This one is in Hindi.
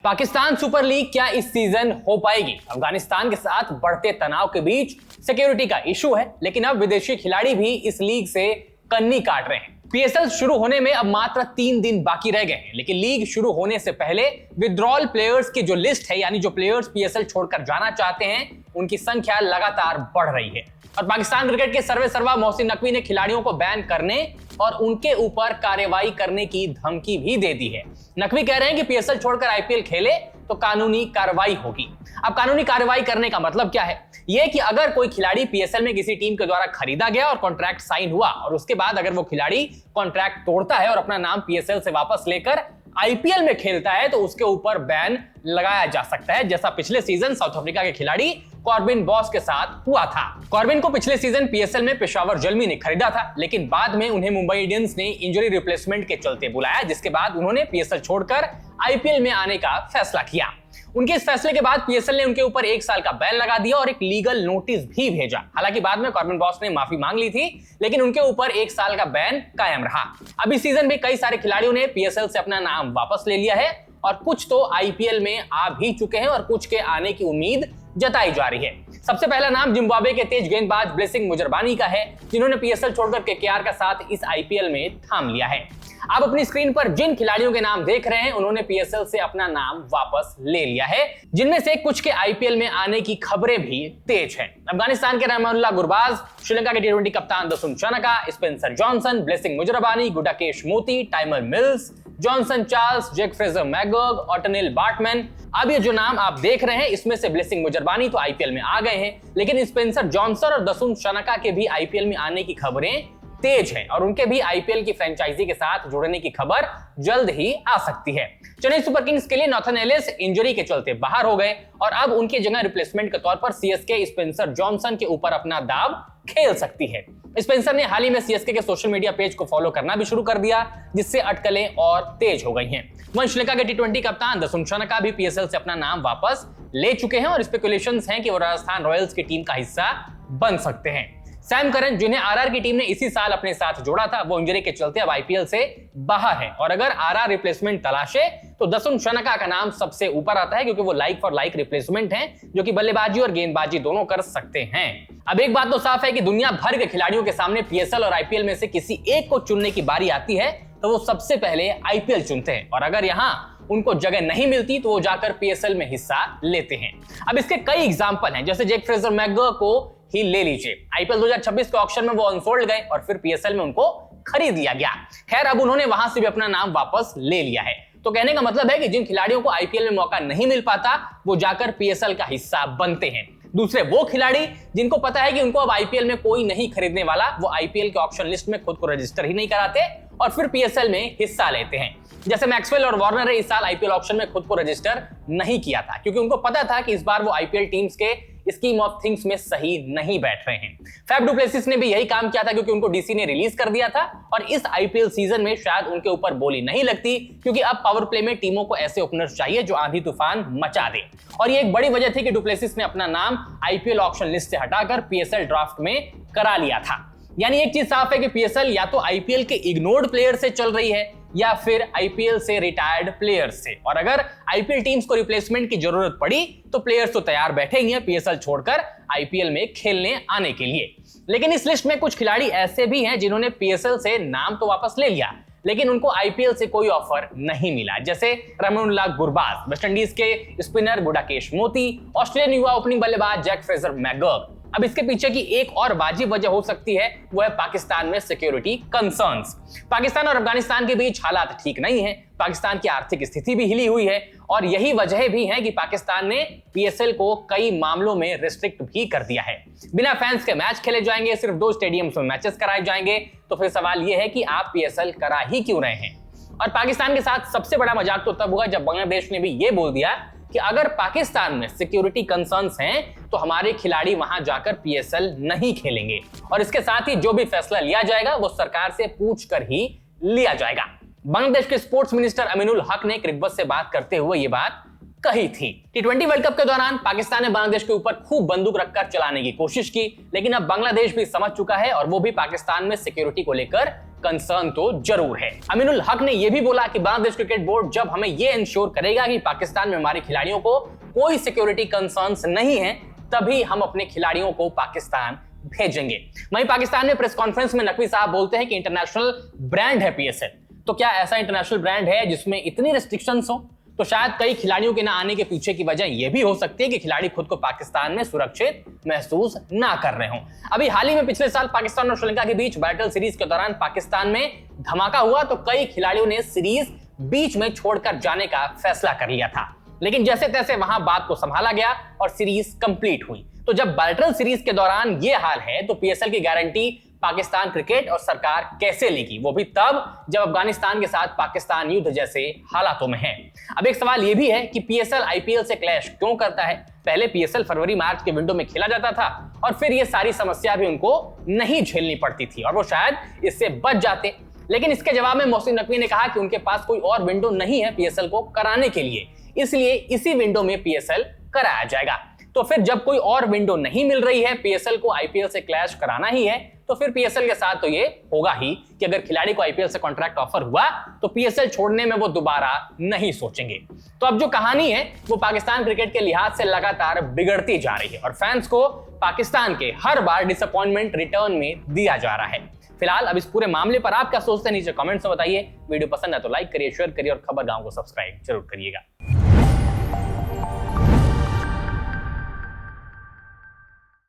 पाकिस्तान सुपर लीग क्या इस सीजन हो पाएगी? अफगानिस्तान के साथ बढ़ते तनाव के बीच सिक्योरिटी का इशू है, लेकिन अब विदेशी खिलाड़ी भी इस लीग से कन्नी काट रहे हैं। पीएसएल शुरू होने में अब मात्र 3 दिन बाकी रह गए हैं, लेकिन लीग शुरू होने से पहले विड्रॉल प्लेयर्स की जो लिस्ट है, यानी जो प्लेयर्स पीएसएल छोड़कर जाना चाहते हैं, उनकी संख्या लगातार बढ़ रही है। और पाकिस्तान क्रिकेट के सर्वेसर्वा मोहसिन नकवी ने खिलाड़ियों को बैन करने और उनके ऊपर कार्रवाई करने की धमकी भी दे दी है। नकवी कह रहे हैं कि पीएसएल छोड़कर आईपीएल खेले तो कानूनी कार्रवाई होगी। अब कानूनी कार्रवाई करने का मतलब क्या है? यह कि अगर कोई खिलाड़ी पीएसएल में किसी टीम के द्वारा खरीदा गया और कॉन्ट्रैक्ट साइन हुआ और उसके बाद अगर वो खिलाड़ी कॉन्ट्रैक्ट तोड़ता है और अपना नाम पीएसएल से वापस लेकर आईपीएल में खेलता है तो उसके ऊपर बैन लगाया जा सकता है, जैसा पिछले सीजन साउथ अफ्रीका के खिलाड़ी कॉर्बिन बॉस के साथ हुआ था। कॉर्बिन को पिछले सीजन पीएसएल में पेशावर जलमी ने खरीदा था, लेकिन बाद में उन्हें मुंबई इंडियंस ने इंजरी रिप्लेसमेंट के चलते बुलाया, जिसके बाद उन्होंने पीएसएल छोड़कर आईपीएल में आने का फैसला किया। उनके इस फैसले के बाद पीएसएल ने उनके ऊपर 1 साल का बैन लगा दिया और एक लीगल नोटिस भी भेजा। हालांकि बाद में कॉर्बिन बॉस ने माफी मांग ली थी, लेकिन उनके ऊपर 1 साल का बैन कायम रहा। अब इस सीजन में कई सारे खिलाड़ियों ने पीएसएल से अपना नाम वापस ले लिया है और कुछ तो आईपीएल में आ भी चुके हैं और कुछ के आने की उम्मीद जताई जा रही है। सबसे पहला नाम जिम्बाब्वे के तेज गेंदबाज ब्लेसिंग मुजरबानी का है, जिन्होंने पीएसएल छोड़कर केकेआर का साथ इस आईपीएल में थाम लिया है। आप अपनी स्क्रीन पर जिन खिलाड़ियों के नाम देख रहे हैं, उन्होंने पीएसएल से अपना नाम वापस ले लिया है, जिनमें से कुछ के आईपीएल में आने की खबरें भी तेज हैं। अफगानिस्तान के रहमानुल्लाह गुरबाज, श्रीलंका के टी20 कप्तान Dasun Shanaka, Spencer Johnson, Blessing Muzarabani, Gudakesh Motie, Tymal Mills, Johnson Charles, Jake Fraser McGurk, Ottneil Baartman. अब ये जो नाम आप देख रहे हैं, इसमें से ब्लेसिंग मुजरबानी तो आईपीएल में आ गए हैं, लेकिन स्पेंसर जॉनसन और दसुन शनका के भी आईपीएल में आने की खबरें तेज है और उनके भी आईपीएल की फ्रेंचाइजी के साथ जुड़ने की खबर जल्द ही आ सकती है। चेन्नई सुपर किंग्स के लिए नॉथन एलिस इंजरी के चलते बाहर हो गए और अब उनकी जगह रिप्लेसमेंट के तौर पर सीएसके स्पेंसर जॉनसन के ऊपर अपना दाव खेल सकती है। स्पेंसर ने हाल ही में सीएसके के सोशल मीडिया पेज को फॉलो करना भी शुरू कर दिया, जिससे अटकलें और तेज हो गई हैं। वहीं श्रीलंका के टी20 कप्तान दसुन शनका भी पीएसएल से अपना नाम वापस ले चुके हैं और स्पेकुलेशंस हैं कि वो राजस्थान रॉयल्स की टीम का हिस्सा बन सकते हैं। सैम करन, जिन्हें आरआर की टीम ने इसी साल अपने साथ जोड़ा था, वो इंजरी के चलते अब आईपीएल से बाहर है और अगर आरआर रिप्लेसमेंट तलाशे तो दसुन शनका का नाम सबसे ऊपर आता है, क्योंकि वो लाइक फॉर लाइक रिप्लेसमेंट हैं जो कि बल्लेबाजी और गेंदबाजी दोनों कर सकते हैं। अब एक बात तो साफ है कि दुनिया भर के खिलाड़ियों के सामने पीएसएल और आईपीएल में से किसी एक को चुनने की बारी आती है तो वो सबसे पहले आईपीएल चुनते हैं और अगर यहां उनको जगह नहीं मिलती तो वो जाकर पीएसएल में हिस्सा लेते हैं। अब इसके कई एग्जांपल हैं, जैसे जैक फ्रेजर मैगर्ग को ही ले लीजिए। आईपीएल 2026 के ऑक्शन में वो अनफोल्ड गए और फिर पीएसएल में उनको खरीद लिया गया। खैर, अब उन्होंने वहां से भी अपना नाम वापस ले लिया है। तो कहने का मतलब है कि जिन खिलाड़ियों को आईपीएल में मौका नहीं मिल पाता, वो जाकर पीएसएल का हिस्सा बनते हैं। दूसरे वो खिलाड़ी जिनको पता है कि उनको अब आईपीएल में कोई नहीं खरीदने वाला, वो आईपीएल के ऑक्शन लिस्ट में खुद को रजिस्टर ही नहीं कराते और फिर पीएसएल में हिस्सा लेते हैं। जैसे मैक्सवेल और वार्नर ने इस साल आईपीएल ऑक्शन में खुद को रजिस्टर नहीं किया था, क्योंकि उनको पता था कि इस बार वो आईपीएल टीम्स के स्कीम ऑफ थिंग्स में सही नहीं बैठ रहे हैं। फैफ डु प्लेसिस ने भी यही काम किया था, क्योंकि उनको डीसी ने रिलीज कर दिया था और इस आईपीएल सीजन में शायद उनके ऊपर बोली नहीं लगती, क्योंकि अब पावर प्ले में टीमों को ऐसे ओपनर्स चाहिए जो आंधी तूफान मचा दे। और ये एक बड़ी वजह थी कि डु प्लेसिस ने अपना नाम आईपीएल ऑक्शन लिस्ट से हटाकर पीएसएल ड्राफ्ट में करा लिया था। यानी एक चीज साफ है कि पीएसएल या तो आईपीएल के इग्नोर्ड प्लेयर से चल रही है या फिर आईपीएल से रिटायर्ड प्लेयर्स से, और अगर आईपीएल टीम्स को रिप्लेसमेंट की जरूरत पड़ी तो प्लेयर्स तो तैयार बैठे ही हैं पीएसएल छोड़कर आईपीएल में खेलने आने के लिए। लेकिन इस लिस्ट में कुछ खिलाड़ी ऐसे भी हैं जिन्होंने पीएसएल से नाम तो वापस ले लिया, लेकिन उनको आईपीएल से कोई ऑफर नहीं मिला, जैसे रहमानुल्लाह गुरबाज, वेस्टइंडीज के स्पिनर गुडाकेश मोती, ऑस्ट्रेलियन युवा ओपनिंग बल्लेबाज जैक फ्रेजर मैगर्ग। अब इसके पीछे की एक और वाजिब वजह हो सकती है, वो है पाकिस्तान में सिक्योरिटी कंसर्न्स। पाकिस्तान और अफगानिस्तान के बीच हालात ठीक नहीं है, पाकिस्तान की आर्थिक स्थिति भी हिली हुई है और यही वजह भी है कि पाकिस्तान ने पीएसएल को कई मामलों में रिस्ट्रिक्ट भी कर दिया है। बिना फैंस के मैच खेले जाएंगे, सिर्फ 2 स्टेडियम्स में मैचेस कराए जाएंगे, तो फिर सवाल यह है कि आप पीएसएल करा ही क्यों रहे हैं। और पाकिस्तान के साथ सबसे बड़ा मजाक तो तब हुआ जब बांग्लादेश ने भी यह बोल दिया कि अगर पाकिस्तान में सिक्योरिटी कंसर्न्स हैं तो हमारे खिलाड़ी वहां जाकर पीएसएल नहीं खेलेंगे और इसके साथ ही जो भी फैसला लिया जाएगा वो सरकार से पूछकर ही लिया जाएगा। बांग्लादेश के स्पोर्ट्स मिनिस्टर अमीनुल हक ने क्रिकेट से बात करते हुए ये बात कही थी। टी20 वर्ल्ड कप के दौरान पाकिस्तान ने बांग्लादेश के ऊपर खूब बंदूक रखकर चलाने की कोशिश की, लेकिन अब बांग्लादेश भी समझ चुका है और वो भी पाकिस्तान में सिक्योरिटी को लेकर कंसर्न तो जरूर है। अमीनुल हक ने यह भी बोला कि बांग्लादेश क्रिकेट बोर्ड जब हमें यह इंश्योर करेगा कि पाकिस्तान में हमारे खिलाड़ियों को कोई सिक्योरिटी कंसर्न्स नहीं है, तभी हम अपने खिलाड़ियों को पाकिस्तान भेजेंगे। वहीं पाकिस्तान में प्रेस कॉन्फ्रेंस में नकवी साहब बोलते हैं कि इंटरनेशनल ब्रांड है पीएसएल, तो क्या ऐसा इंटरनेशनल ब्रांड है जिसमें इतनी रिस्ट्रिक्शंस हो? तो शायद कई खिलाड़ियों के ना आने के पीछे की वजह यह भी हो सकती है कि खिलाड़ी खुद को पाकिस्तान में सुरक्षित महसूस ना कर रहे हों। अभी हाल ही में पिछले साल पाकिस्तान और श्रीलंका के बीच बैटल सीरीज के दौरान पाकिस्तान में धमाका हुआ तो कई खिलाड़ियों ने सीरीज बीच में छोड़कर जाने का फैसला कर लिया था, लेकिन जैसे तैसे वहां बात को संभाला गया और सीरीज कंप्लीट हुई। तो जब बैटल सीरीज के दौरान यह हाल है तो पीएसएल की गारंटी पाकिस्तान क्रिकेट और सरकार कैसे लेगी, वो भी तब जब अफगानिस्तान के साथ पाकिस्तान युद्ध जैसे हालातों में है। अब एक सवाल यह भी है कि पीएसएल आईपीएल से क्लैश क्यों करता है? पहले पीएसएल फरवरी मार्च के विंडो में खेला जाता था और फिर यह सारी समस्या भी उनको नहीं झेलनी पड़ती थी और वो शायद इससे बच जाते। लेकिन इसके जवाब में मोहसिन नकवी ने कहा कि उनके पास कोई और विंडो नहीं है पीएसएल को कराने के लिए, इसलिए इसी विंडो में पीएसएल कराया जाएगा। तो फिर जब कोई और विंडो नहीं मिल रही है, पीएसएल को आईपीएल से क्लैश कराना ही है, तो फिर पीएसएल के साथ तो ये होगा ही कि अगर खिलाड़ी को आईपीएल से कॉन्ट्रैक्ट ऑफर हुआ तो पीएसएल छोड़ने में वो दोबारा नहीं सोचेंगे। तो अब जो कहानी है वो पाकिस्तान क्रिकेट के लिहाज से लगातार बिगड़ती जा रही है और फैंस को पाकिस्तान के हर बार डिसअपॉइंटमेंट रिटर्न में दिया जा रहा है। फिलहाल अब इस पूरे मामले पर आप क्या सोचते हैं नीचे कमेंट्स में बताइए। वीडियो पसंद है तो लाइक करिए, शेयर करिए और खबर गांव को सब्सक्राइब जरूर करिएगा।